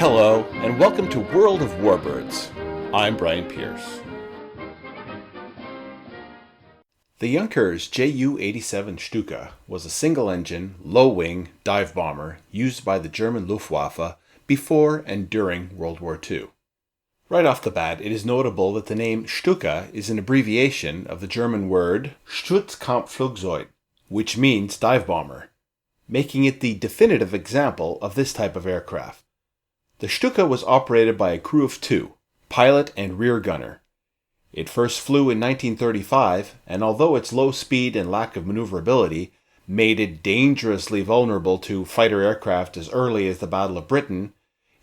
Hello, and welcome to World of Warbirds. I'm Brian Pierce. The Junkers Ju-87 Stuka was a single-engine, low-wing dive bomber used by the German Luftwaffe before and during World War II. Right off the bat, it is notable that the name Stuka is an abbreviation of the German word Sturzkampfflugzeug, which means dive bomber, making it the definitive example of this type of aircraft. The Stuka was operated by a crew of two, pilot and rear gunner. It first flew in 1935, and although its low speed and lack of maneuverability made it dangerously vulnerable to fighter aircraft as early as the Battle of Britain,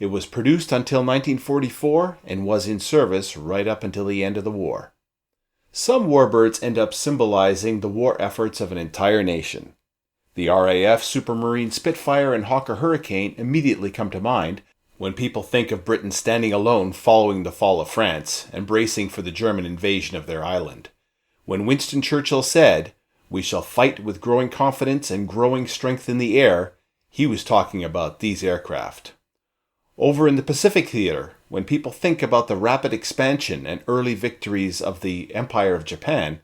it was produced until 1944 and was in service right up until the end of the war. Some warbirds end up symbolizing the war efforts of an entire nation. The RAF Supermarine Spitfire and Hawker Hurricane immediately come to mind when people think of Britain standing alone following the fall of France and bracing for the German invasion of their island. When Winston Churchill said, "We shall fight with growing confidence and growing strength in the air," he was talking about these aircraft. Over in the Pacific Theater, when people think about the rapid expansion and early victories of the Empire of Japan,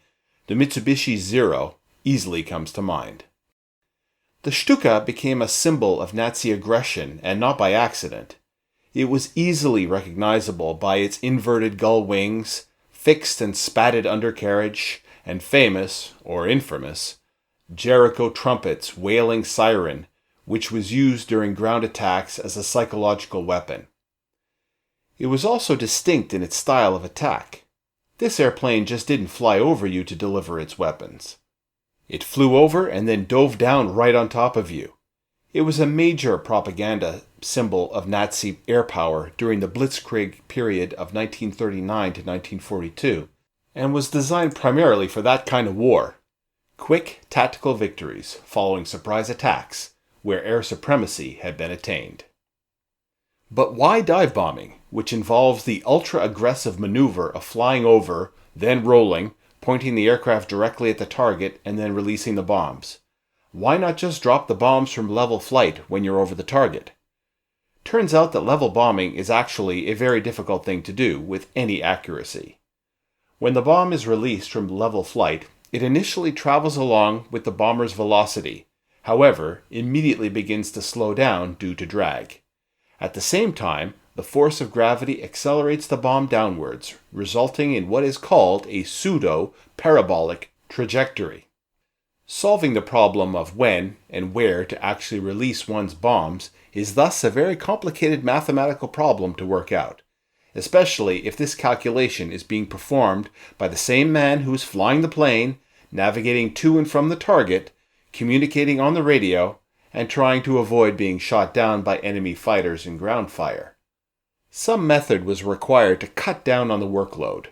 the Mitsubishi Zero easily comes to mind. The Stuka became a symbol of Nazi aggression, and not by accident. It was easily recognizable by its inverted gull wings, fixed and spatted undercarriage, and famous, or infamous, Jericho trumpets wailing siren, which was used during ground attacks as a psychological weapon. It was also distinct in its style of attack. This airplane just didn't fly over you to deliver its weapons. It flew over and then dove down right on top of you. It was a major propaganda symbol of Nazi air power during the Blitzkrieg period of 1939 to 1942, and was designed primarily for that kind of war. Quick tactical victories following surprise attacks where air supremacy had been attained. But why dive bombing, which involves the ultra-aggressive maneuver of flying over, then rolling, pointing the aircraft directly at the target, and then releasing the bombs? Why not just drop the bombs from level flight when you're over the target? Turns out that level bombing is actually a very difficult thing to do with any accuracy. When the bomb is released from level flight, it initially travels along with the bomber's velocity, however, immediately begins to slow down due to drag. At the same time, the force of gravity accelerates the bomb downwards, resulting in what is called a pseudo-parabolic trajectory. Solving the problem of when and where to actually release one's bombs is thus a very complicated mathematical problem to work out, especially if this calculation is being performed by the same man who is flying the plane, navigating to and from the target, communicating on the radio, and trying to avoid being shot down by enemy fighters in ground fire. Some method was required to cut down on the workload.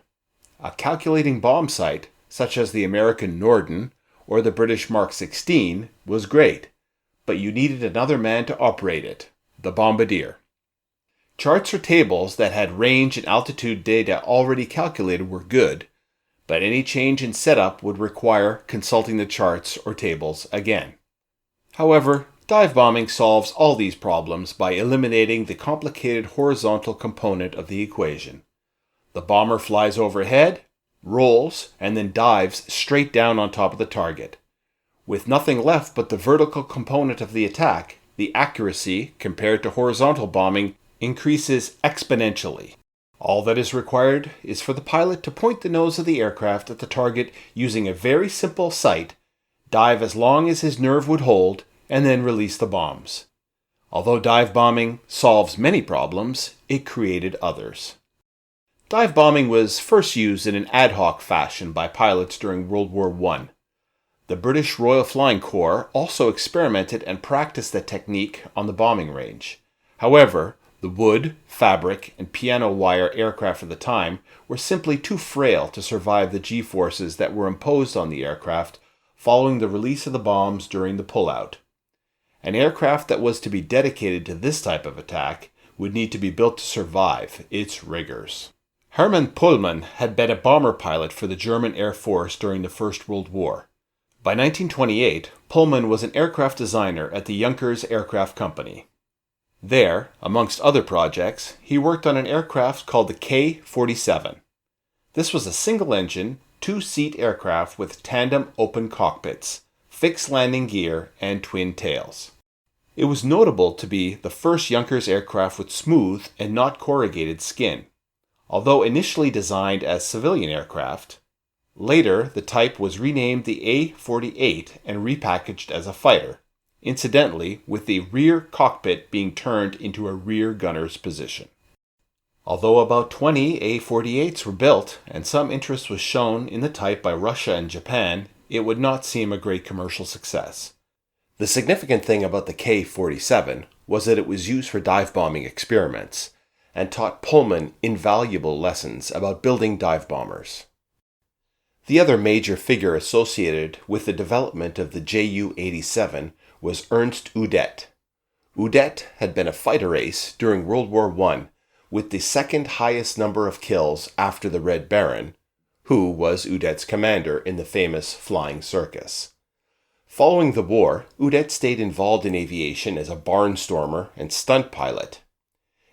A calculating bomb sight, such as the American Norden or the British Mark 16, was great, but you needed another man to operate it, the bombardier. Charts or tables that had range and altitude data already calculated were good, but any change in setup would require consulting the charts or tables again. However, dive bombing solves all these problems by eliminating the complicated horizontal component of the equation. The bomber flies overhead, rolls, and then dives straight down on top of the target. With nothing left but the vertical component of the attack, the accuracy, compared to horizontal bombing, increases exponentially. All that is required is for the pilot to point the nose of the aircraft at the target using a very simple sight, dive as long as his nerve would hold, and then release the bombs. Although dive bombing solves many problems, it created others. Dive bombing was first used in an ad hoc fashion by pilots during World War I. The British Royal Flying Corps also experimented and practiced the technique on the bombing range. However, the wood, fabric, and piano wire aircraft of the time were simply too frail to survive the G-forces that were imposed on the aircraft following the release of the bombs during the pullout. An aircraft that was to be dedicated to this type of attack would need to be built to survive its rigors. Hermann Pullman had been a bomber pilot for the German Air Force during the First World War. By 1928, Pullman was an aircraft designer at the Junkers Aircraft Company. There, amongst other projects, he worked on an aircraft called the K-47. This was a single-engine, two-seat aircraft with tandem open cockpits, fixed landing gear, and twin tails. It was notable to be the first Junkers aircraft with smooth and not corrugated skin. Although initially designed as civilian aircraft, later the type was renamed the A-48 and repackaged as a fighter, incidentally with the rear cockpit being turned into a rear gunner's position. Although about 20 A-48s were built and some interest was shown in the type by Russia and Japan, it would not seem a great commercial success. The significant thing about the K-47 was that it was used for dive bombing experiments and taught Pullman invaluable lessons about building dive bombers. The other major figure associated with the development of the Ju-87 was Ernst Udet. Udet had been a fighter ace during World War I, with the second highest number of kills after the Red Baron, who was Udet's commander in the famous Flying Circus. Following the war, Udet stayed involved in aviation as a barnstormer and stunt pilot.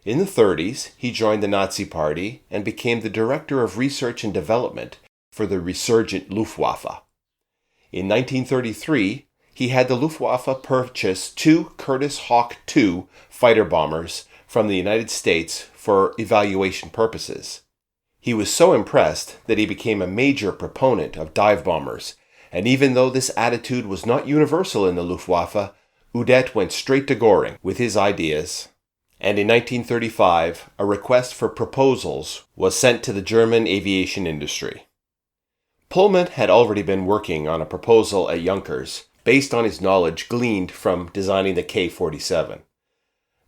In the 30s, he joined the Nazi Party and became the director of research and development for the resurgent Luftwaffe. In 1933, he had the Luftwaffe purchase two Curtiss Hawk II fighter bombers from the United States for evaluation purposes. He was so impressed that he became a major proponent of dive bombers, and even though this attitude was not universal in the Luftwaffe, Udet went straight to Göring with his ideas, and in 1935 a request for proposals was sent to the German aviation industry. Pullman had already been working on a proposal at Junkers based on his knowledge gleaned from designing the K-47.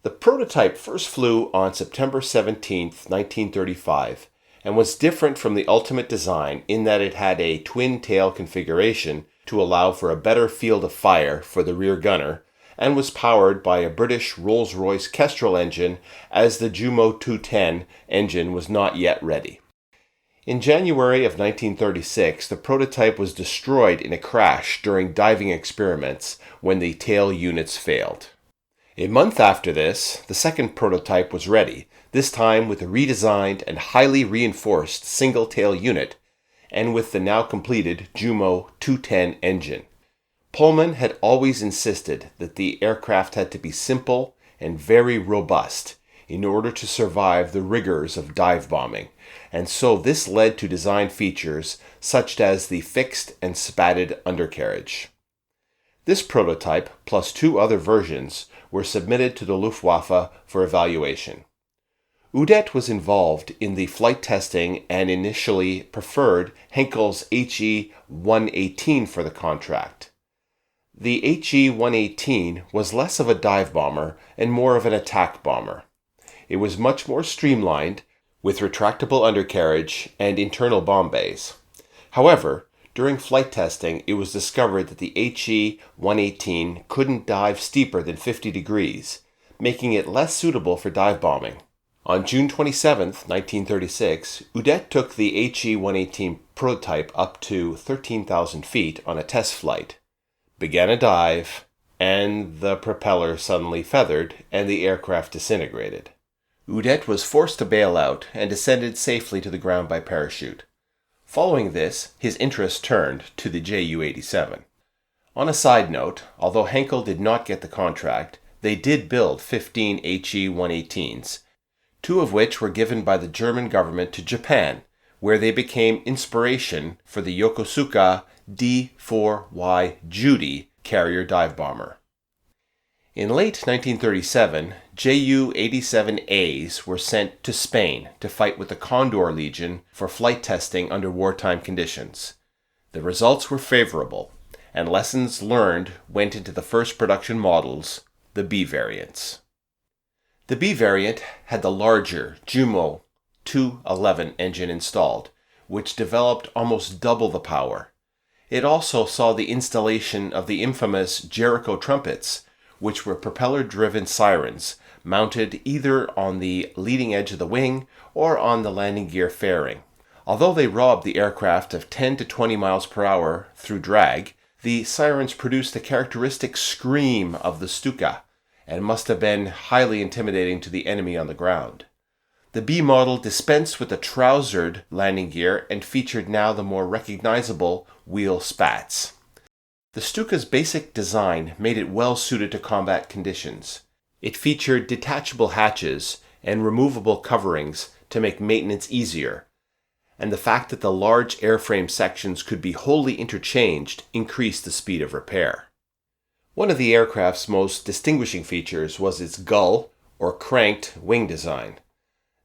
The prototype first flew on September 17, 1935, and was different from the ultimate design in that it had a twin-tail configuration to allow for a better field of fire for the rear gunner, and was powered by a British Rolls-Royce Kestrel engine, as the Jumo 210 engine was not yet ready. In January of 1936, the prototype was destroyed in a crash during diving experiments when the tail units failed. A month after this, the second prototype was ready, this time with a redesigned and highly reinforced single-tail unit, and with the now completed Jumo 210 engine. Pullman had always insisted that the aircraft had to be simple and very robust in order to survive the rigors of dive bombing, and so this led to design features such as the fixed and spatted undercarriage. This prototype, plus two other versions, were submitted to the Luftwaffe for evaluation. Udet was involved in the flight testing and initially preferred Henkel's HE-118 for the contract. The HE-118 was less of a dive bomber and more of an attack bomber. It was much more streamlined, with retractable undercarriage and internal bomb bays. However, during flight testing, it was discovered that the HE-118 couldn't dive steeper than 50 degrees, making it less suitable for dive bombing. On June 27, 1936, Udet took the HE-118 prototype up to 13,000 feet on a test flight, began a dive, and the propeller suddenly feathered and the aircraft disintegrated. Udet was forced to bail out and descended safely to the ground by parachute. Following this, his interest turned to the Ju-87. On a side note, although Henkel did not get the contract, they did build 15 HE-118s, two of which were given by the German government to Japan, where they became inspiration for the Yokosuka D-4Y Judy carrier dive bomber. In late 1937, Ju-87As were sent to Spain to fight with the Condor Legion for flight testing under wartime conditions. The results were favorable, and lessons learned went into the first production models, the B variants. The B variant had the larger Jumo 211 engine installed, which developed almost double the power. It also saw the installation of the infamous Jericho trumpets, which were propeller-driven sirens mounted either on the leading edge of the wing or on the landing gear fairing. Although they robbed the aircraft of 10 to 20 miles per hour through drag, the sirens produced the characteristic scream of the Stuka, and must have been highly intimidating to the enemy on the ground. The B model dispensed with the trousered landing gear and featured now the more recognizable wheel spats. The Stuka's basic design made it well suited to combat conditions. It featured detachable hatches and removable coverings to make maintenance easier, and the fact that the large airframe sections could be wholly interchanged increased the speed of repair. One of the aircraft's most distinguishing features was its gull, or cranked, wing design.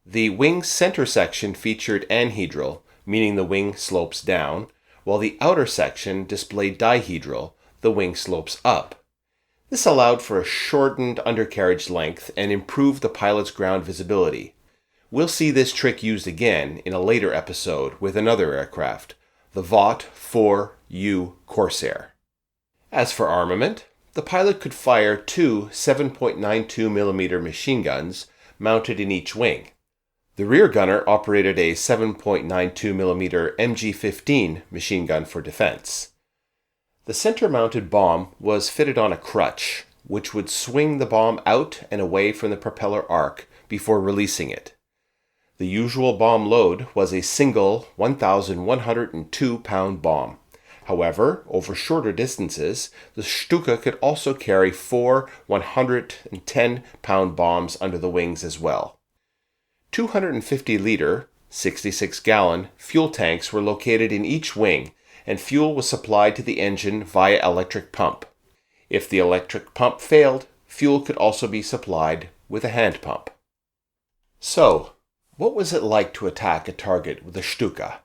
The wing's center section featured anhedral, meaning the wing slopes down, while the outer section displayed dihedral, the wing slopes up. This allowed for a shortened undercarriage length and improved the pilot's ground visibility. We'll see this trick used again in a later episode with another aircraft, the Vought 4U Corsair. As for armament, the pilot could fire two 7.92mm machine guns mounted in each wing. The rear gunner operated a 7.92mm MG-15 machine gun for defense. The center-mounted bomb was fitted on a crutch, which would swing the bomb out and away from the propeller arc before releasing it. The usual bomb load was a single 1,102-pound bomb. However, over shorter distances, the Stuka could also carry four 110-pound bombs under the wings as well. 250-liter, 66-gallon fuel tanks were located in each wing, and fuel was supplied to the engine via electric pump. If the electric pump failed, fuel could also be supplied with a hand pump. So, what was it like to attack a target with a Stuka?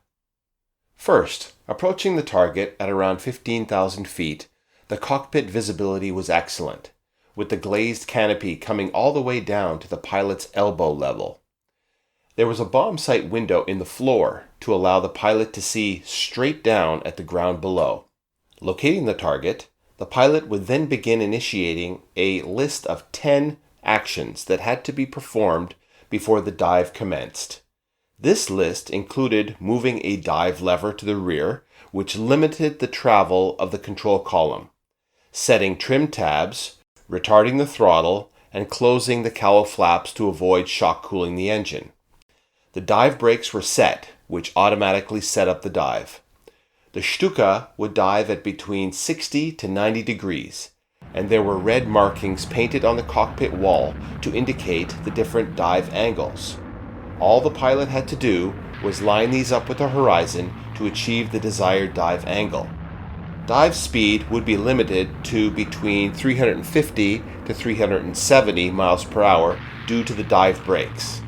First, approaching the target at around 15,000 feet, the cockpit visibility was excellent, with the glazed canopy coming all the way down to the pilot's elbow level. There was a bomb sight window in the floor to allow the pilot to see straight down at the ground below. Locating the target, the pilot would then begin initiating a list of 10 actions that had to be performed before the dive commenced. This list included moving a dive lever to the rear, which limited the travel of the control column, setting trim tabs, retarding the throttle, and closing the cowl flaps to avoid shock cooling the engine. The dive brakes were set, which automatically set up the dive. The Stuka would dive at between 60 to 90 degrees, and there were red markings painted on the cockpit wall to indicate the different dive angles. All the pilot had to do was line these up with the horizon to achieve the desired dive angle. Dive speed would be limited to between 350 to 370 miles per hour due to the dive brakes.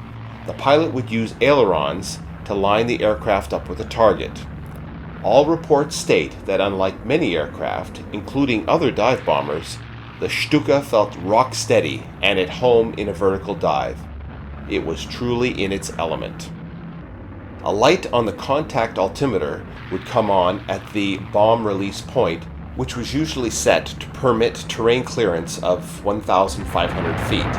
The pilot would use ailerons to line the aircraft up with a target. All reports state that unlike many aircraft, including other dive bombers, the Stuka felt rock steady and at home in a vertical dive. It was truly in its element. A light on the contact altimeter would come on at the bomb release point, which was usually set to permit terrain clearance of 1,500 feet.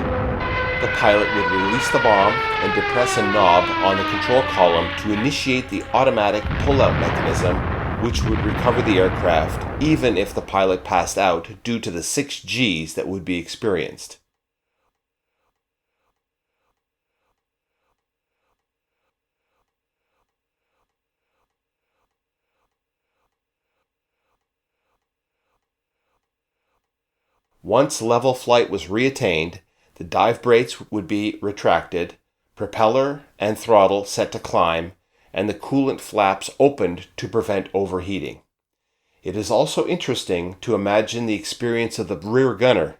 The pilot would release the bomb and depress a knob on the control column to initiate the automatic pull-out mechanism, which would recover the aircraft even if the pilot passed out due to the 6 Gs that would be experienced. Once level flight was reattained, the dive brakes would be retracted, propeller and throttle set to climb, and the coolant flaps opened to prevent overheating. It is also interesting to imagine the experience of the rear gunner,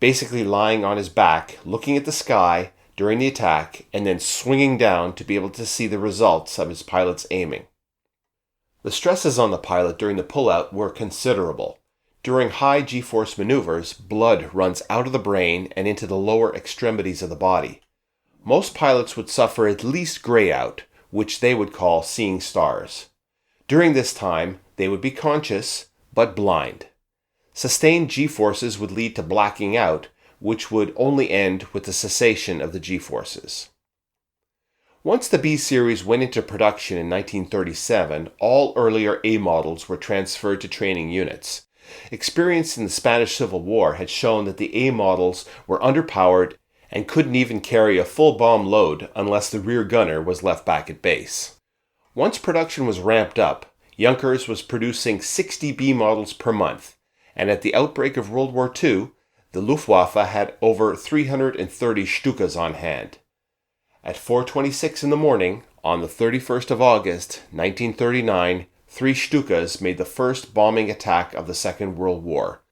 basically lying on his back, looking at the sky during the attack, and then swinging down to be able to see the results of his pilot's aiming. The stresses on the pilot during the pullout were considerable. During high G-force maneuvers, blood runs out of the brain and into the lower extremities of the body. Most pilots would suffer at least grayout, which they would call seeing stars. During this time, they would be conscious, but blind. Sustained G-forces would lead to blacking out, which would only end with the cessation of the G-forces. Once the B-series went into production in 1937, all earlier A models were transferred to training units. Experience in the Spanish Civil War had shown that the A models were underpowered and couldn't even carry a full bomb load unless the rear gunner was left back at base. Once production was ramped up, Junkers was producing 60 B models per month, and at the outbreak of World War II, the Luftwaffe had over 330 Stukas on hand. At 4:26 in the morning, on the 31st of August, 1939, 3 Stukas made the first bombing attack of the Second World War,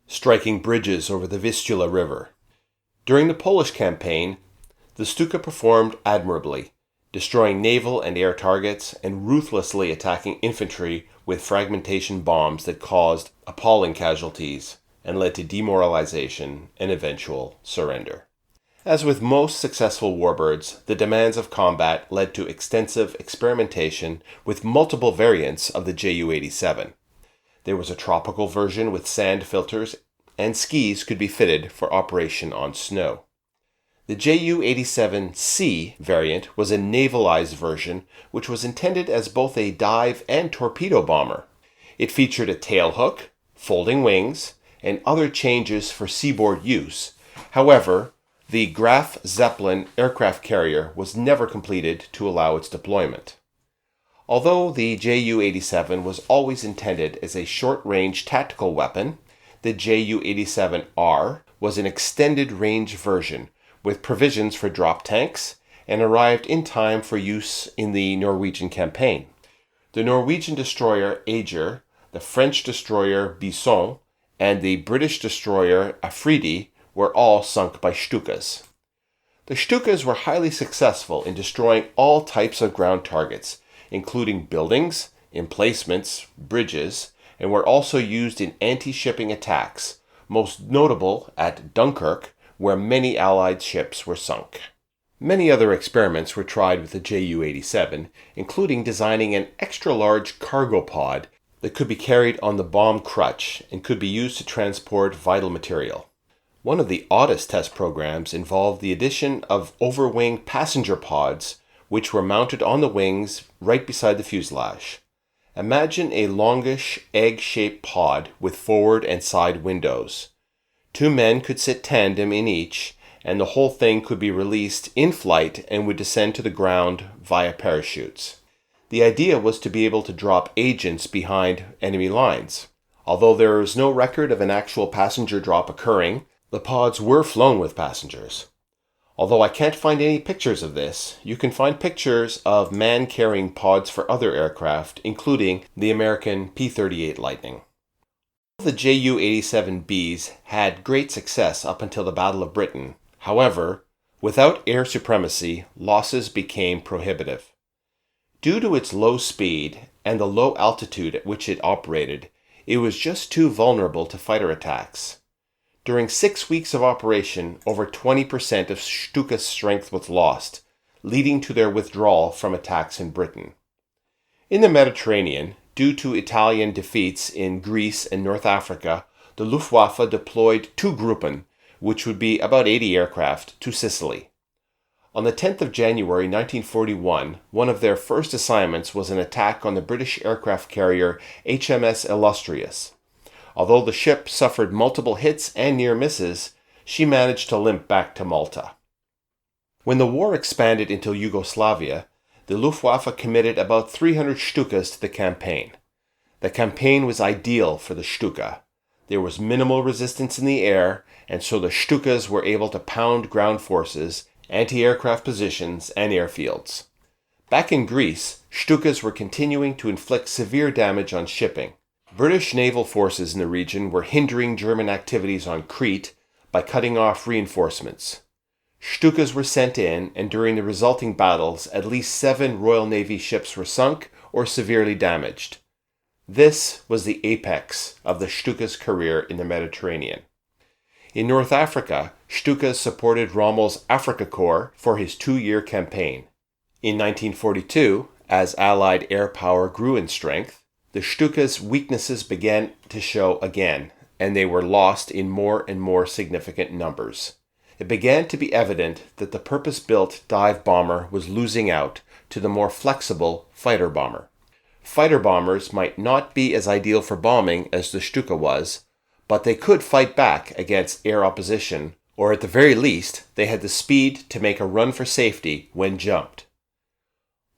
striking bridges over the Vistula River. During the Polish campaign, the Stuka performed admirably, destroying naval and air targets and ruthlessly attacking infantry with fragmentation bombs that caused appalling casualties and led to demoralization and eventual surrender. As with most successful warbirds, the demands of combat led to extensive experimentation with multiple variants of the Ju-87. There was a tropical version with sand filters, and skis could be fitted for operation on snow. The Ju-87C variant was a navalized version which was intended as both a dive and torpedo bomber. It featured a tailhook, folding wings, and other changes for seaboard use. However, the Graf Zeppelin aircraft carrier was never completed to allow its deployment. Although the Ju-87 was always intended as a short-range tactical weapon, the Ju-87R was an extended-range version with provisions for drop tanks and arrived in time for use in the Norwegian campaign. The Norwegian destroyer Ager, the French destroyer Bison, and the British destroyer Afridi were all sunk by Stukas. The Stukas were highly successful in destroying all types of ground targets, including buildings, emplacements, bridges, and were also used in anti-shipping attacks, most notable at Dunkirk, where many Allied ships were sunk. Many other experiments were tried with the Ju-87, including designing an extra-large cargo pod that could be carried on the bomb crutch and could be used to transport vital material. One of the oddest test programs involved the addition of overwing passenger pods, which were mounted on the wings right beside the fuselage. Imagine a longish, egg-shaped pod with forward and side windows. 2 men could sit tandem in each, and the whole thing could be released in flight and would descend to the ground via parachutes. The idea was to be able to drop agents behind enemy lines. Although there is no record of an actual passenger drop occurring, the pods were flown with passengers. Although I can't find any pictures of this, you can find pictures of man-carrying pods for other aircraft, including the American P-38 Lightning. The Ju-87Bs had great success up until the Battle of Britain. However, without air supremacy, losses became prohibitive. Due to its low speed and the low altitude at which it operated, it was just too vulnerable to fighter attacks. During 6 weeks of operation, over 20% of Stuka's strength was lost, leading to their withdrawal from attacks in Britain. In the Mediterranean, due to Italian defeats in Greece and North Africa, the Luftwaffe deployed 2 Gruppen, which would be about 80 aircraft, to Sicily. On the 10th of January 1941, one of their first assignments was an attack on the British aircraft carrier HMS Illustrious. Although the ship suffered multiple hits and near misses, she managed to limp back to Malta. When the war expanded into Yugoslavia, the Luftwaffe committed about 300 Stukas to the campaign. The campaign was ideal for the Stuka. There was minimal resistance in the air, and so the Stukas were able to pound ground forces, anti-aircraft positions, and airfields. Back in Greece, Stukas were continuing to inflict severe damage on shipping. British naval forces in the region were hindering German activities on Crete by cutting off reinforcements. Stukas were sent in, and during the resulting battles, at least 7 Royal Navy ships were sunk or severely damaged. This was the apex of the Stuka's career in the Mediterranean. In North Africa, Stukas supported Rommel's Afrika Korps for his 2-year campaign. In 1942, as Allied air power grew in strength, the Stuka's weaknesses began to show again, and they were lost in more and more significant numbers. It began to be evident that the purpose-built dive bomber was losing out to the more flexible fighter bomber. Fighter bombers might not be as ideal for bombing as the Stuka was, but they could fight back against air opposition, or at the very least, they had the speed to make a run for safety when jumped.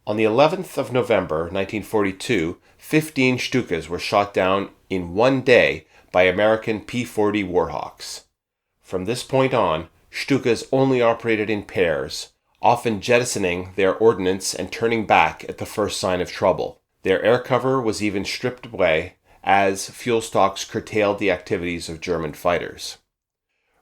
On the 11th of November 1942, 15 Stukas were shot down in one day by American P-40 Warhawks. From this point on, Stukas only operated in pairs, often jettisoning their ordnance and turning back at the first sign of trouble. Their air cover was even stripped away as fuel stocks curtailed the activities of German fighters.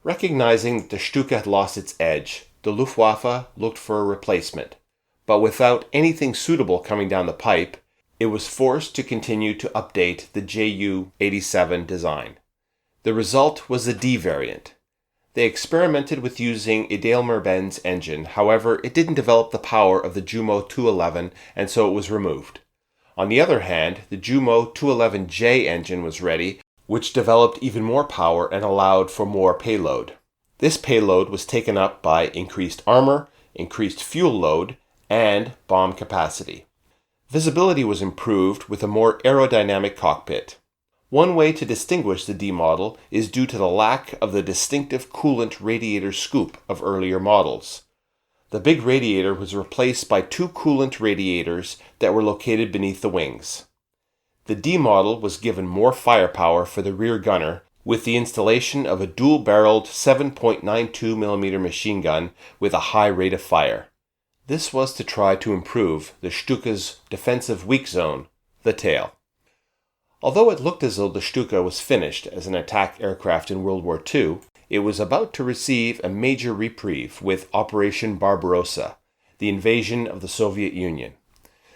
Recognizing that the Stuka had lost its edge, the Luftwaffe looked for a replacement, but without anything suitable coming down the pipe, it was forced to continue to update the Ju-87 design. The result was the D variant. They experimented with using a Daimler-Benz engine, however, it didn't develop the power of the Ju-211 and so it was removed. On the other hand, the Ju-211J engine was ready, which developed even more power and allowed for more payload. This payload was taken up by increased armor, increased fuel load, and bomb capacity. Visibility was improved with a more aerodynamic cockpit. One way to distinguish the D model is due to the lack of the distinctive coolant radiator scoop of earlier models. The big radiator was replaced by two coolant radiators that were located beneath the wings. The D model was given more firepower for the rear gunner with the installation of a dual-barreled 7.92mm machine gun with a high rate of fire. This was to try to improve the Stuka's defensive weak zone, the tail. Although it looked as though the Stuka was finished as an attack aircraft in World War II, it was about to receive a major reprieve with Operation Barbarossa, the invasion of the Soviet Union.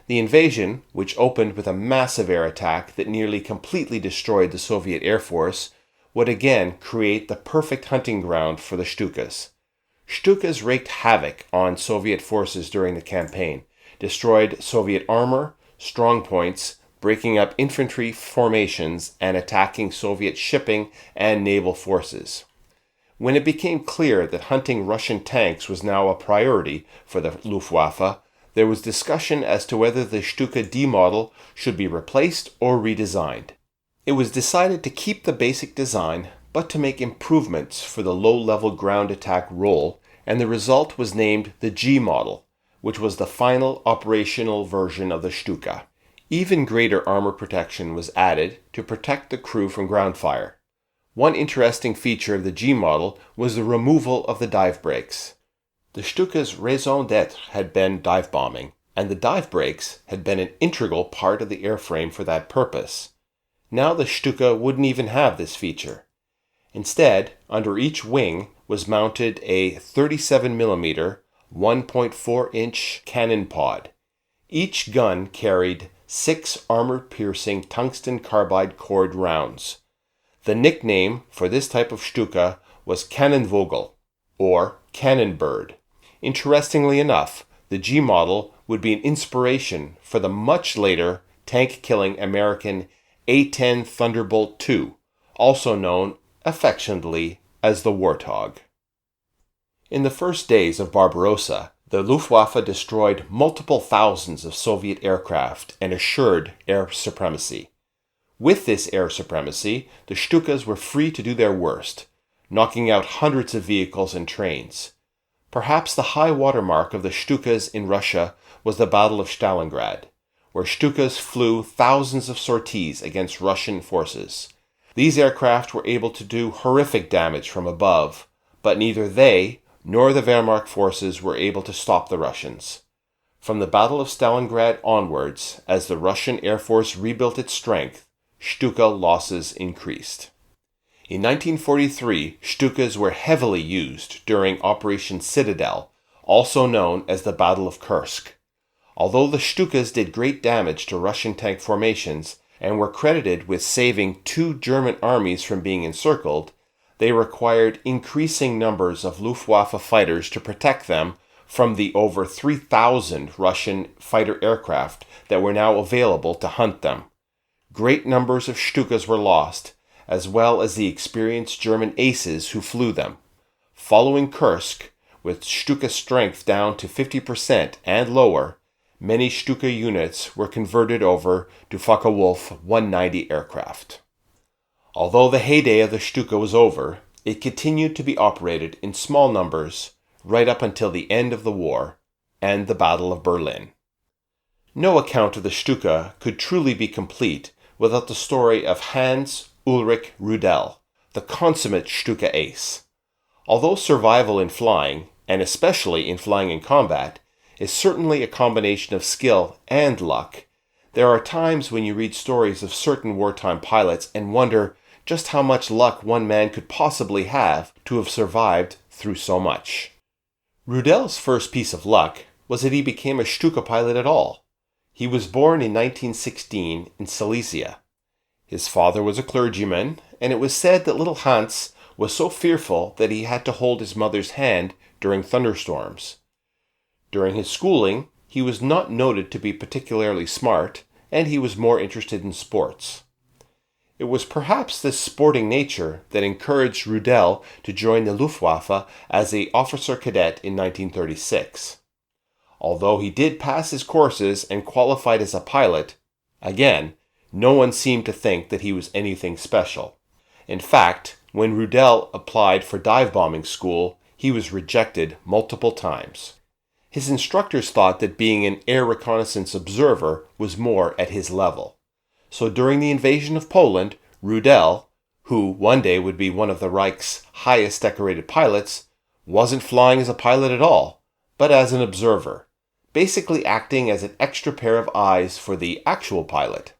The invasion, which opened with a massive air attack that nearly completely destroyed the Soviet Air Force, would again create the perfect hunting ground for the Stukas. Stukas wreaked havoc on Soviet forces during the campaign, destroyed Soviet armor, strongpoints, breaking up infantry formations, and attacking Soviet shipping and naval forces. When it became clear that hunting Russian tanks was now a priority for the Luftwaffe, there was discussion as to whether the Stuka D model should be replaced or redesigned. It was decided to keep the basic design, but to make improvements for the low-level ground attack role, and the result was named the G model, which was the final operational version of the Stuka. Even greater armor protection was added to protect the crew from ground fire. One interesting feature of the G model was the removal of the dive brakes. The Stuka's raison d'etre had been dive bombing, and the dive brakes had been an integral part of the airframe for that purpose. Now the Stuka wouldn't even have this feature. Instead, under each wing was mounted a 37mm, 1.4-inch cannon pod. Each gun carried 6 armor-piercing tungsten carbide cored rounds. The nickname for this type of Stuka was Kannonvogel, or cannon bird. Interestingly enough, the G model would be an inspiration for the much later tank-killing American A-10 Thunderbolt II, also known affectionately as the Warthog. In the first days of Barbarossa, the Luftwaffe destroyed multiple thousands of Soviet aircraft and assured air supremacy. With this air supremacy, the Stukas were free to do their worst, knocking out hundreds of vehicles and trains. Perhaps the high watermark of the Stukas in Russia was the Battle of Stalingrad, where Stukas flew thousands of sorties against Russian forces. These aircraft were able to do horrific damage from above, but neither they nor the Wehrmacht forces were able to stop the Russians. From the Battle of Stalingrad onwards, as the Russian Air Force rebuilt its strength, Stuka losses increased. In 1943, Stukas were heavily used during Operation Citadel, also known as the Battle of Kursk. Although the Stukas did great damage to Russian tank formations and were credited with saving 2 German armies from being encircled, they required increasing numbers of Luftwaffe fighters to protect them from the over 3,000 Russian fighter aircraft that were now available to hunt them. Great numbers of Stukas were lost, as well as the experienced German aces who flew them. Following Kursk, with Stuka strength down to 50% and lower, many Stuka units were converted over to Focke-Wulf 190 aircraft. Although the heyday of the Stuka was over, it continued to be operated in small numbers right up until the end of the war and the Battle of Berlin. No account of the Stuka could truly be complete without the story of Hans Ulrich Rudel, the consummate Stuka ace. Although survival in flying, and especially in flying in combat, is certainly a combination of skill and luck, there are times when you read stories of certain wartime pilots and wonder just how much luck one man could possibly have to have survived through so much. Rudel's first piece of luck was that he became a Stuka pilot at all. He was born in 1916 in Silesia. His father was a clergyman, and it was said that little Hans was so fearful that he had to hold his mother's hand during thunderstorms. During his schooling, he was not noted to be particularly smart, and he was more interested in sports. It was perhaps this sporting nature that encouraged Rudel to join the Luftwaffe as an officer cadet in 1936. Although he did pass his courses and qualified as a pilot, again, no one seemed to think that he was anything special. In fact, when Rudel applied for dive bombing school, he was rejected multiple times. His instructors thought that being an air reconnaissance observer was more at his level. So during the invasion of Poland, Rudel, who one day would be one of the Reich's highest decorated pilots, wasn't flying as a pilot at all, but as an observer, basically acting as an extra pair of eyes for the actual pilot.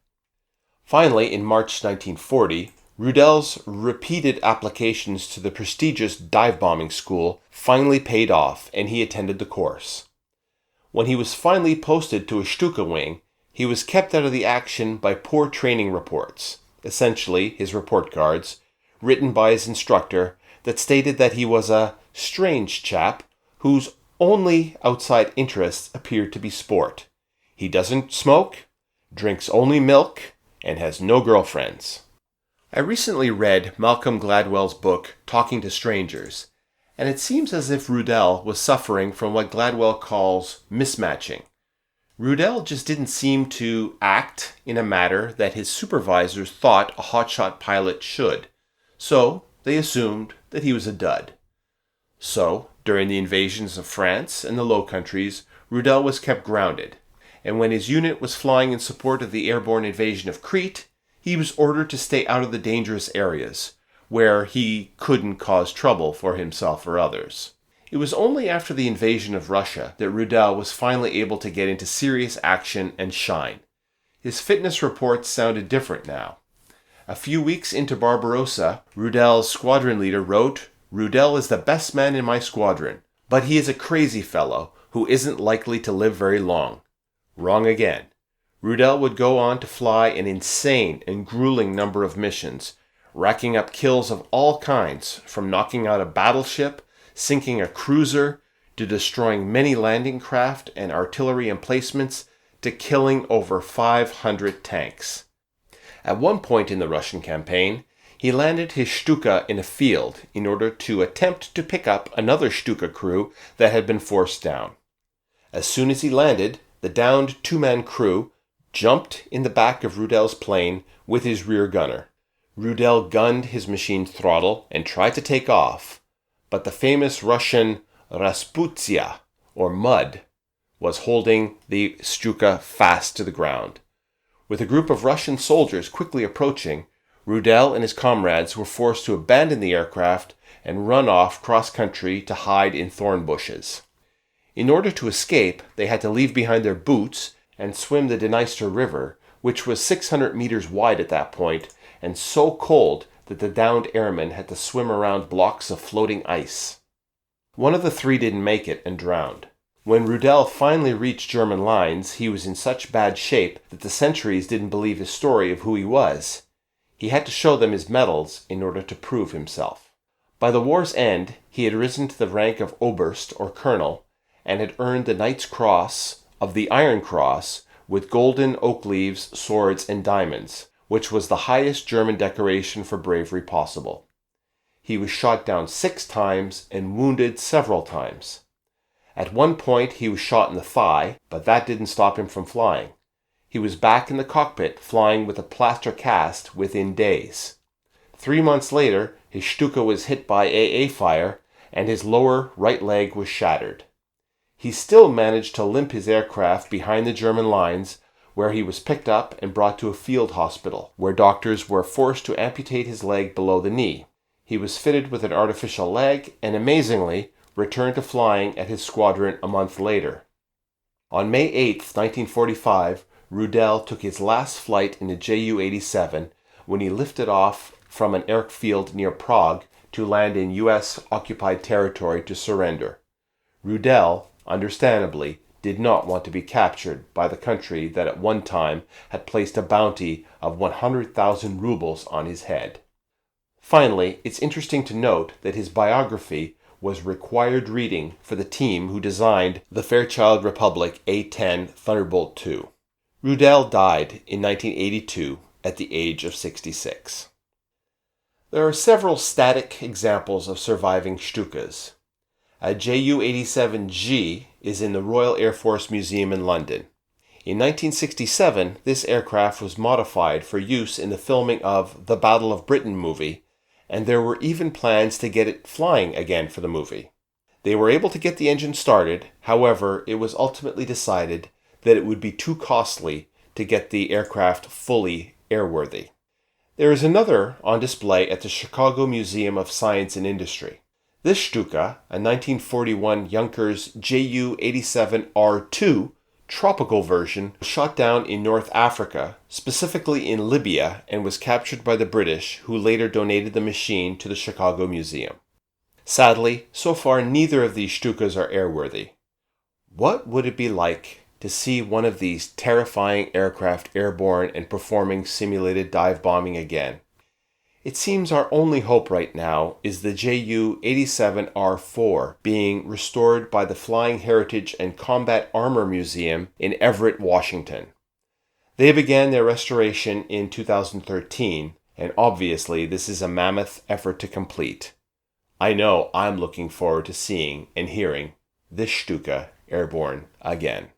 Finally, in March 1940, Rudel's repeated applications to the prestigious dive bombing school finally paid off, and he attended the course. When he was finally posted to a Stuka wing, he was kept out of the action by poor training reports, essentially his report cards, written by his instructor that stated that he was a strange chap whose only outside interests appeared to be sport. He doesn't smoke, drinks only milk, and has no girlfriends. I recently read Malcolm Gladwell's book, Talking to Strangers, and it seems as if Rudel was suffering from what Gladwell calls mismatching. Rudel just didn't seem to act in a manner that his supervisors thought a hotshot pilot should, so they assumed that he was a dud. So, during the invasions of France and the Low Countries, Rudel was kept grounded, and when his unit was flying in support of the airborne invasion of Crete, he was ordered to stay out of the dangerous areas, where he couldn't cause trouble for himself or others. It was only after the invasion of Russia that Rudel was finally able to get into serious action and shine. His fitness reports sounded different now. A few weeks into Barbarossa, Rudel's squadron leader wrote, "Rudel is the best man in my squadron, but he is a crazy fellow who isn't likely to live very long." Wrong again. Rudel would go on to fly an insane and grueling number of missions, racking up kills of all kinds, from knocking out a battleship, sinking a cruiser, to destroying many landing craft and artillery emplacements, to killing over 500 tanks. At one point in the Russian campaign, he landed his Stuka in a field in order to attempt to pick up another Stuka crew that had been forced down. As soon as he landed, the downed two-man crew jumped in the back of Rudel's plane with his rear gunner. Rudel gunned his machine's throttle and tried to take off, but the famous Russian Rasputsia, or mud, was holding the Stuka fast to the ground. With a group of Russian soldiers quickly approaching, Rudel and his comrades were forced to abandon the aircraft and run off cross-country to hide in thorn bushes. In order to escape, they had to leave behind their boots and swim the Dniester River, which was 600 meters wide at that point and so cold that the downed airmen had to swim around blocks of floating ice. One of the three didn't make it and drowned. When Rudel finally reached German lines, he was in such bad shape that the sentries didn't believe his story of who he was. He had to show them his medals in order to prove himself. By the war's end, he had risen to the rank of Oberst or Colonel, and had earned the Knight's Cross of the Iron Cross with golden oak leaves, swords, and diamonds, which was the highest German decoration for bravery possible. He was shot down 6 times and wounded several times. At one point he was shot in the thigh, but that didn't stop him from flying. He was back in the cockpit flying with a plaster cast within days. 3 months later, his Stuka was hit by AA fire and his lower right leg was shattered. He still managed to limp his aircraft behind the German lines, where he was picked up and brought to a field hospital, where doctors were forced to amputate his leg below the knee. He was fitted with an artificial leg and, amazingly, returned to flying at his squadron a month later. On May 8, 1945, Rudel took his last flight in the Ju-87 when he lifted off from an airfield near Prague to land in U.S.-occupied territory to surrender. Rudel, understandably, did not want to be captured by the country that at one time had placed a bounty of 100,000 rubles on his head. Finally, it's interesting to note that his biography was required reading for the team who designed the Fairchild Republic A-10 Thunderbolt II. Rudel died in 1982 at the age of 66. There are several static examples of surviving Stukas. A Ju-87G is in the Royal Air Force Museum in London. In 1967, this aircraft was modified for use in the filming of the Battle of Britain movie, and there were even plans to get it flying again for the movie. They were able to get the engine started, however, it was ultimately decided that it would be too costly to get the aircraft fully airworthy. There is another on display at the Chicago Museum of Science and Industry. This Stuka, a 1941 Junkers Ju-87R2 tropical version, was shot down in North Africa, specifically in Libya, and was captured by the British, who later donated the machine to the Chicago Museum. Sadly, so far neither of these Stukas are airworthy. What would it be like to see one of these terrifying aircraft airborne and performing simulated dive bombing again? It seems our only hope right now is the Ju-87R4 being restored by the Flying Heritage and Combat Armor Museum in Everett, Washington. They began their restoration in 2013, and obviously this is a mammoth effort to complete. I know I'm looking forward to seeing and hearing this Stuka airborne again.